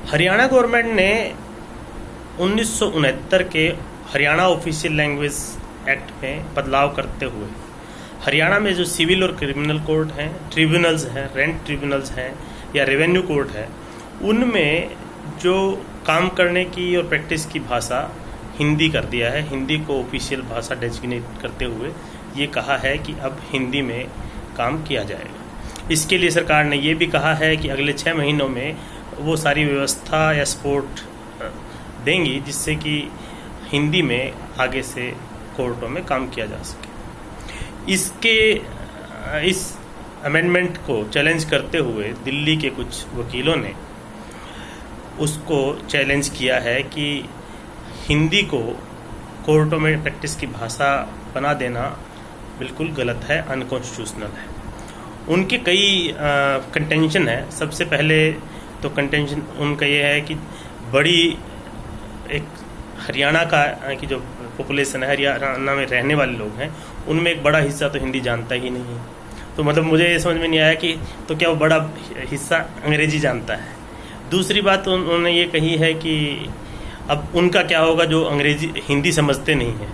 Haryana government ने 1969 के Haryana official language act में बदलाव करते हुए हरियाणा में जो सिविल और क्रिमिनल कोर्ट हैं, ट्रिब्यूनल्स हैं, रेंट ट्रिब्यूनल्स हैं या रेवेन्यू कोर्ट है, उनमें जो काम करने की और प्रैक्टिस की भाषा हिंदी कर दिया है। हिंदी को ऑफिशियल भाषा डेजिग्नेट करते हुए ये कहा है कि अब हिंदी में काम किया जाएगा। इसके लिए सरकार ने ये भी कहा है कि अगले 6 महीनों में वो सारी व्यवस्था या सपोर्ट देंगी जिससे कि हिंदी में आगे से कोर्टों में काम किया जा सके। इस अमेंडमेंट को चैलेंज करते हुए दिल्ली के कुछ वकीलों ने उसको चैलेंज किया है कि हिंदी को कोर्टों में प्रैक्टिस की भाषा बना देना बिल्कुल गलत है, अनकॉन्स्टिट्यूशनल है। उनके कई कंटेंशन है। सबसे पहले तो कंटेंशन उनका ये है कि बड़ी एक हरियाणा का की जो पॉपुलेशन है, हरियाणा में रहने वाले लोग हैं, उनमें एक बड़ा हिस्सा तो हिंदी जानता ही नहीं है। तो मतलब मुझे ये समझ में नहीं आया कि तो क्या वो बड़ा हिस्सा अंग्रेजी जानता है। दूसरी बात उन्होंने ये कही है कि अब उनका क्या होगा जो अंग्रेजी हिंदी समझते नहीं है।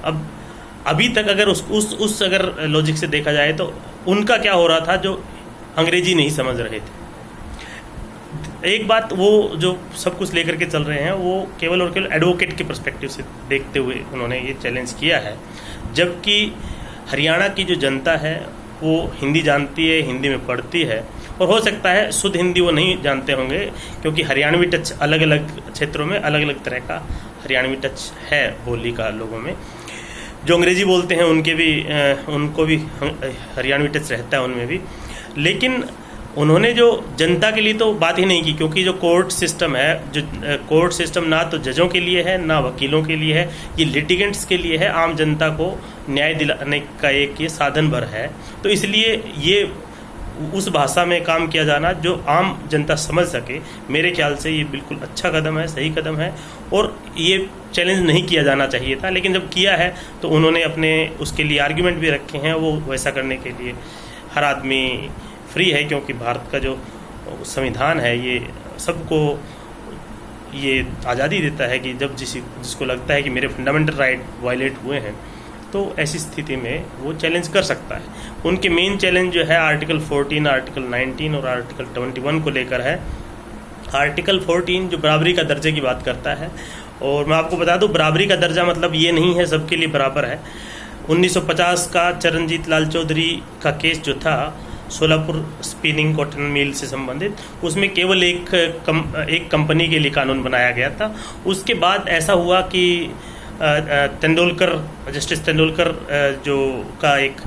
अब अभी तक अगर उस अगर लॉजिक से देखा जाए तो उनका क्या हो रहा था जो अंग्रेजी नहीं समझ रहे थे। एक बात वो जो सब कुछ लेकर के चल रहे हैं वो केवल और केवल एडवोकेट के पर्सपेक्टिव से देखते हुए उन्होंने ये चैलेंज किया है, जबकि हरियाणा की जो जनता है वो हिंदी जानती है, हिंदी में पढ़ती है, और हो सकता है शुद्ध हिंदी वो नहीं जानते होंगे क्योंकि हरियाणवी टच अलग अलग क्षेत्रों में अलग अलग तरह का हरियाणवी टच है बोली का लोगों में। जो अंग्रेजी बोलते हैं उनको भी हरियाणवी टच रहता है उनमें भी। लेकिन उन्होंने जो जनता के लिए तो बात ही नहीं की, क्योंकि जो कोर्ट सिस्टम है, जो कोर्ट सिस्टम ना तो जजों के लिए है ना वकीलों के लिए है, ये लिटिगेंट्स के लिए है, आम जनता को न्याय दिलाने का एक ये साधन भर है। तो इसलिए ये उस भाषा में काम किया जाना जो आम जनता समझ सके, मेरे ख्याल से ये बिल्कुल अच्छा कदम है, सही कदम है, और ये चैलेंज नहीं किया जाना चाहिए था। लेकिन जब किया है तो उन्होंने अपने उसके लिए आर्ग्यूमेंट भी रखे हैं। वो वैसा करने के लिए हर आदमी फ्री है, क्योंकि भारत का जो संविधान है ये सबको ये आज़ादी देता है कि जब जिसको लगता है कि मेरे फंडामेंटल राइट वायलेट हुए हैं तो ऐसी स्थिति में वो चैलेंज कर सकता है। उनके मेन चैलेंज जो है आर्टिकल 14, आर्टिकल 19 और आर्टिकल 21 को लेकर है। आर्टिकल 14 जो बराबरी का दर्जे की बात करता है, और मैं आपको बता दूं बराबरी का दर्जा मतलब ये नहीं है सबके लिए बराबर है। 1950 का चरणजीत लाल चौधरी का केस जो था सोलापुर स्पिनिंग कॉटन मिल से संबंधित, उसमें केवल एक कंपनी के लिए कानून बनाया गया था। उसके बाद ऐसा हुआ कि जस्टिस तेंदुलकर जो का एक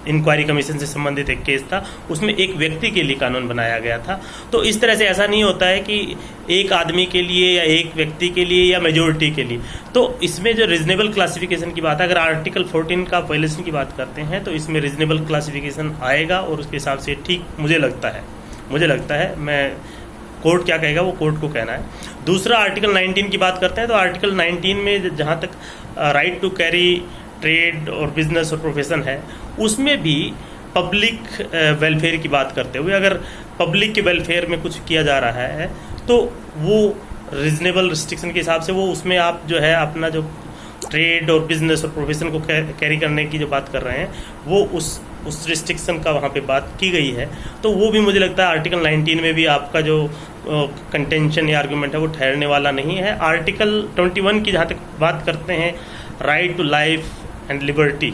इंक्वायरी कमीशन से संबंधित एक केस था, उसमें एक व्यक्ति के लिए कानून बनाया गया था। तो इस तरह से ऐसा नहीं होता है कि एक आदमी के लिए या एक व्यक्ति के लिए या मेजोरिटी के लिए। तो इसमें जो रीजनेबल क्लासिफिकेशन की बात है, अगर आर्टिकल 14 का वायलेशन की बात करते हैं तो इसमें रीजनेबल क्लासिफिकेशन आएगा और उसके हिसाब से ठीक मुझे लगता है मैं कोर्ट क्या कहेगा वो कोर्ट को कहना है। दूसरा आर्टिकल 19 की बात करते हैं तो आर्टिकल 19 में जहाँ तक राइट टू कैरी ट्रेड और बिजनेस और प्रोफेशन है, उसमें भी पब्लिक वेलफेयर की बात करते हुए अगर पब्लिक के वेलफेयर में कुछ किया जा रहा है तो वो रीजनेबल रिस्ट्रिक्शन के हिसाब से वो उसमें आप जो है अपना जो ट्रेड और बिजनेस और प्रोफेशन को कैरी करने की जो बात कर रहे हैं वो उस रिस्ट्रिक्शन का वहाँ पे बात की गई है। तो वो भी मुझे लगता है आर्टिकल 19 में भी आपका जो कंटेंशन या आर्गूमेंट है वो ठहरने वाला नहीं है। आर्टिकल 21 की जहाँ तक बात करते हैं, right to life and liberty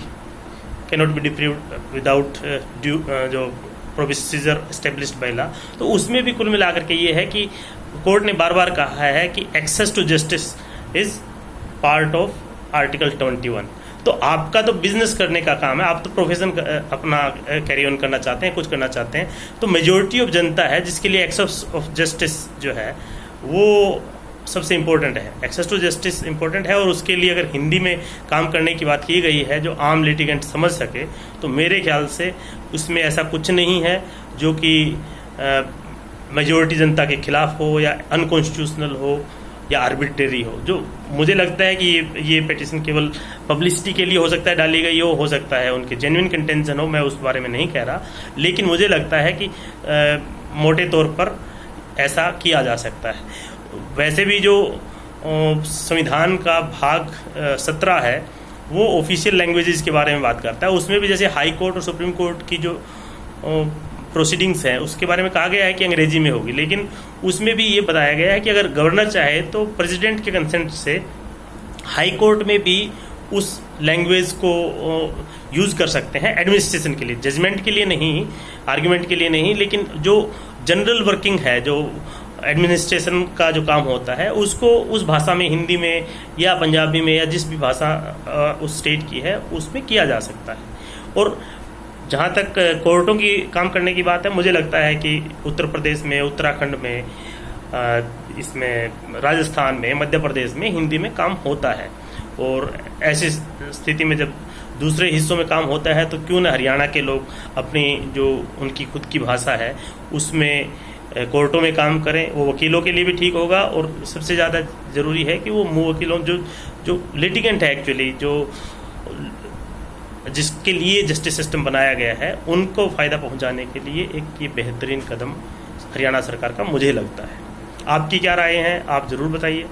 cannot be deprived without due procedure established by law, तो उसमें भी कुल मिलाकर के ये है कि कोर्ट ने बार बार कहा है कि access to justice is part of article 21। तो आपका तो बिजनेस करने का काम है, आप तो प्रोफेशन अपना कैरी ऑन करना चाहते हैं, कुछ करना चाहते हैं, तो मेजोरिटी ऑफ जनता है जिसके लिए एक्सेस ऑफ जस्टिस जो है वो सबसे इम्पोर्टेंट है। एक्सेस टू जस्टिस इम्पोर्टेंट है, और उसके लिए अगर हिंदी में काम करने की बात की गई है जो आम लिटिगेंट समझ सके, तो मेरे ख्याल से उसमें ऐसा कुछ नहीं है जो कि मेजोरिटी जनता के खिलाफ हो या अनकॉन्स्टिट्यूशनल हो या आर्बिट्रेरी हो। जो मुझे लगता है कि ये पिटीशन केवल पब्लिसिटी के लिए हो सकता है डाली गई हो सकता है उनके जेन्युइन कंटेंशन हो, मैं उस बारे में नहीं कह रहा, लेकिन मुझे लगता है कि मोटे तौर पर ऐसा किया जा सकता है। वैसे भी जो संविधान का भाग 17 है वो ऑफिशियल लैंग्वेजेस के बारे में बात करता है। उसमें भी जैसे हाई कोर्ट और सुप्रीम कोर्ट की जो प्रोसीडिंग्स हैं उसके बारे में कहा गया है कि अंग्रेजी में होगी, लेकिन उसमें भी ये बताया गया है कि अगर गवर्नर चाहे तो प्रेसिडेंट के कंसेंट से हाई कोर्ट में भी उस लैंग्वेज को यूज़ कर सकते हैं एडमिनिस्ट्रेशन के लिए, जजमेंट के लिए नहीं, आर्ग्यूमेंट के लिए नहीं, लेकिन जो जनरल वर्किंग है, जो एडमिनिस्ट्रेशन का जो काम होता है उसको उस भाषा में, हिंदी में या पंजाबी में या जिस भी भाषा उस स्टेट की है उसमें किया जा सकता है। और जहाँ तक कोर्टों की काम करने की बात है, मुझे लगता है कि उत्तर प्रदेश में, उत्तराखंड में, इसमें राजस्थान में, मध्य प्रदेश में हिंदी में काम होता है। और ऐसी स्थिति में जब दूसरे हिस्सों में काम होता है तो क्यों न हरियाणा के लोग अपनी जो उनकी खुद की भाषा है उसमें कोर्टों में काम करें। वो वकीलों के लिए भी ठीक होगा और सबसे ज़्यादा ज़रूरी है कि वो वकीलों जो लिटिगेंट है एक्चुअली, जो जिसके लिए जस्टिस सिस्टम बनाया गया है, उनको फ़ायदा पहुंचाने के लिए एक ये बेहतरीन कदम हरियाणा सरकार का मुझे लगता है। आपकी क्या राय है, आप ज़रूर बताइए।